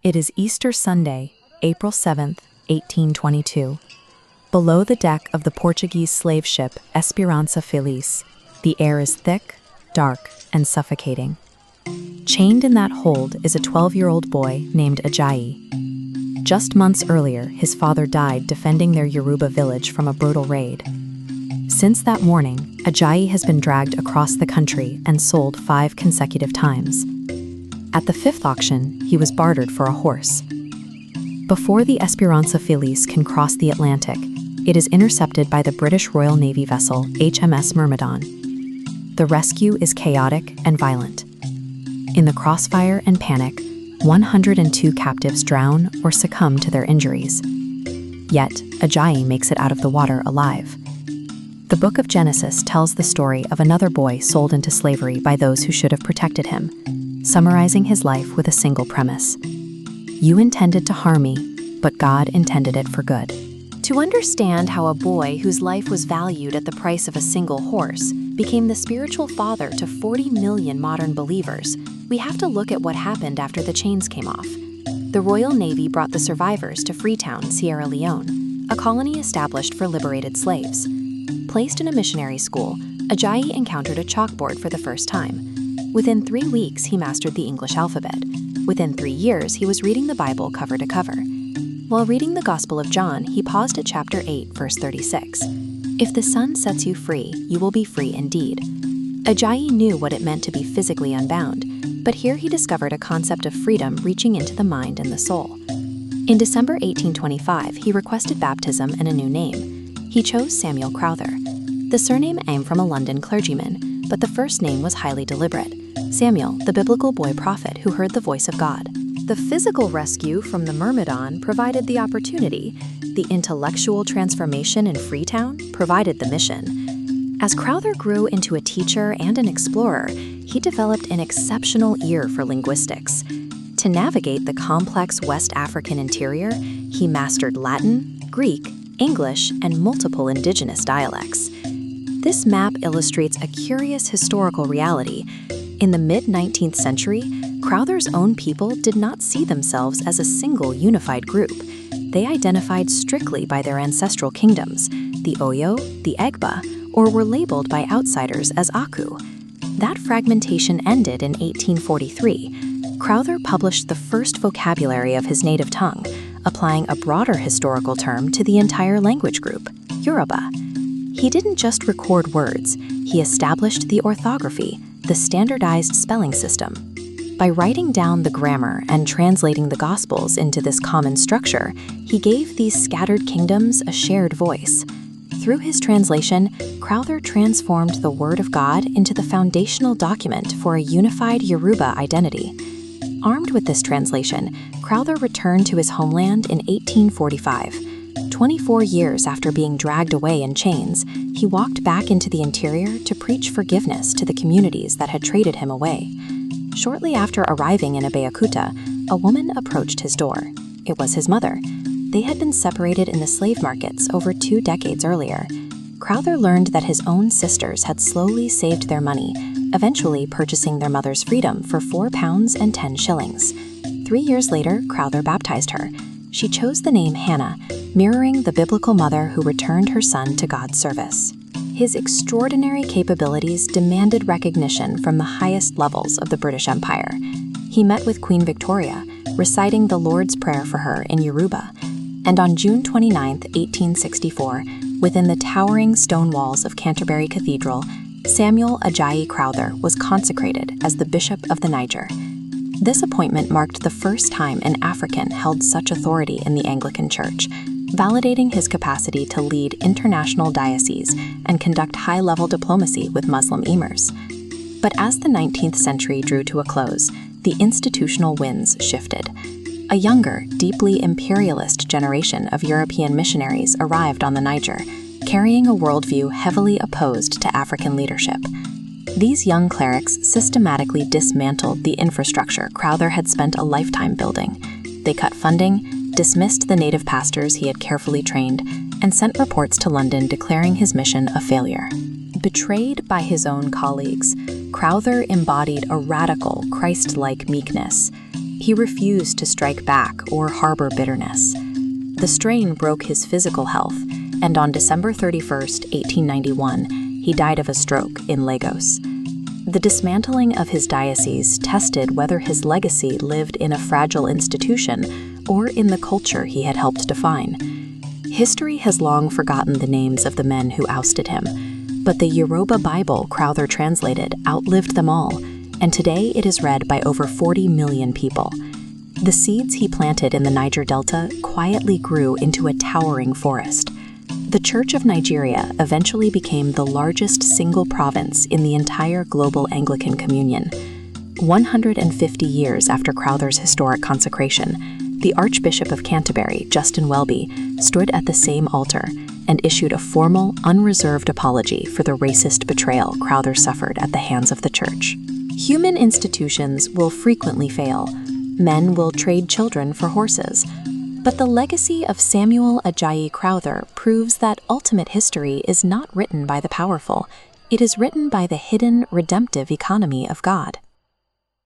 It is Easter Sunday, April 7th, 1822. Below the deck of the Portuguese slave ship Esperança Feliz, the air is thick, dark, and suffocating. Chained in that hold is a 12-year-old boy named Ajayi. Just months earlier, his father died defending their Yoruba village from a brutal raid. Since that morning, Ajayi has been dragged across the country and sold 5 consecutive times. At the 5th auction, he was bartered for a horse. Before the Esperança Feliz can cross the Atlantic, it is intercepted by the British Royal Navy vessel HMS Myrmidon. The rescue is chaotic and violent. In the crossfire and panic, 102 captives drown or succumb to their injuries. Yet, Ajayi makes it out of the water alive. The book of Genesis tells the story of another boy sold into slavery by those who should have protected him, summarizing his life with a single premise. You intended to harm me, but God intended it for good. To understand how a boy whose life was valued at the price of a single horse became the spiritual father to 40 million modern believers, we have to look at what happened after the chains came off. The Royal Navy brought the survivors to Freetown, Sierra Leone, a colony established for liberated slaves. Placed in a missionary school, Ajayi encountered a chalkboard for the first time. Within 3 weeks, he mastered the English alphabet. Within 3 years, he was reading the Bible cover to cover. While reading the Gospel of John, he paused at chapter 8, verse 36. If the Son sets you free, you will be free indeed. Ajayi knew what it meant to be physically unbound, but here he discovered a concept of freedom reaching into the mind and the soul. In December 1825, he requested baptism and a new name. He chose Samuel Crowther. The surname came from a London clergyman, but the first name was highly deliberate. Samuel, the biblical boy prophet who heard the voice of God. The physical rescue from the Myrmidon provided the opportunity. The intellectual transformation in Freetown provided the mission. As Crowther grew into a teacher and an explorer, he developed an exceptional ear for linguistics. To navigate the complex West African interior, he mastered Latin, Greek, English, and multiple indigenous dialects. This map illustrates a curious historical reality. In the mid-19th century, Crowther's own people did not see themselves as a single unified group. They identified strictly by their ancestral kingdoms, the Oyo, the Egba, or were labeled by outsiders as Aku. That fragmentation ended in 1843. Crowther published the first vocabulary of his native tongue, applying a broader historical term to the entire language group, Yoruba. He didn't just record words, he established the orthography, the standardized spelling system. By writing down the grammar and translating the Gospels into this common structure, he gave these scattered kingdoms a shared voice. Through his translation, Crowther transformed the Word of God into the foundational document for a unified Yoruba identity. Armed with this translation, Crowther returned to his homeland in 1845. 24 years after being dragged away in chains, he walked back into the interior to preach forgiveness to the communities that had traded him away. Shortly after arriving in Abeokuta, a woman approached his door. It was his mother. They had been separated in the slave markets over 2 decades earlier. Crowther learned that his own sisters had slowly saved their money, eventually purchasing their mother's freedom for £4 and 10 shillings. 3 years later, Crowther baptized her. She chose the name Hannah, mirroring the biblical mother who returned her son to God's service. His extraordinary capabilities demanded recognition from the highest levels of the British Empire. He met with Queen Victoria, reciting the Lord's Prayer for her in Yoruba. And on June 29, 1864, within the towering stone walls of Canterbury Cathedral, Samuel Ajayi Crowther was consecrated as the Bishop of the Niger. This appointment marked the first time an African held such authority in the Anglican Church, validating his capacity to lead international dioceses and conduct high-level diplomacy with Muslim emirs. But as the 19th century drew to a close, the institutional winds shifted. A younger, deeply imperialist generation of European missionaries arrived on the Niger, carrying a worldview heavily opposed to African leadership. These young clerics systematically dismantled the infrastructure Crowther had spent a lifetime building. They cut funding, dismissed the native pastors he had carefully trained, and sent reports to London declaring his mission a failure. Betrayed by his own colleagues, Crowther embodied a radical, Christ-like meekness. He refused to strike back or harbor bitterness. The strain broke his physical health, and on December 31st, 1891, he died of a stroke in Lagos. The dismantling of his diocese tested whether his legacy lived in a fragile institution or in the culture he had helped define. History has long forgotten the names of the men who ousted him, but the Yoruba Bible Crowther translated outlived them all, and today it is read by over 40 million people. The seeds he planted in the Niger Delta quietly grew into a towering forest. The Church of Nigeria eventually became the largest single province in the entire global Anglican Communion. 150 years after Crowther's historic consecration, the Archbishop of Canterbury, Justin Welby, stood at the same altar and issued a formal, unreserved apology for the racist betrayal Crowther suffered at the hands of the Church. Human institutions will frequently fail. Men will trade children for horses. But the legacy of Samuel Ajayi Crowther proves that ultimate history is not written by the powerful. It is written by the hidden, redemptive economy of God.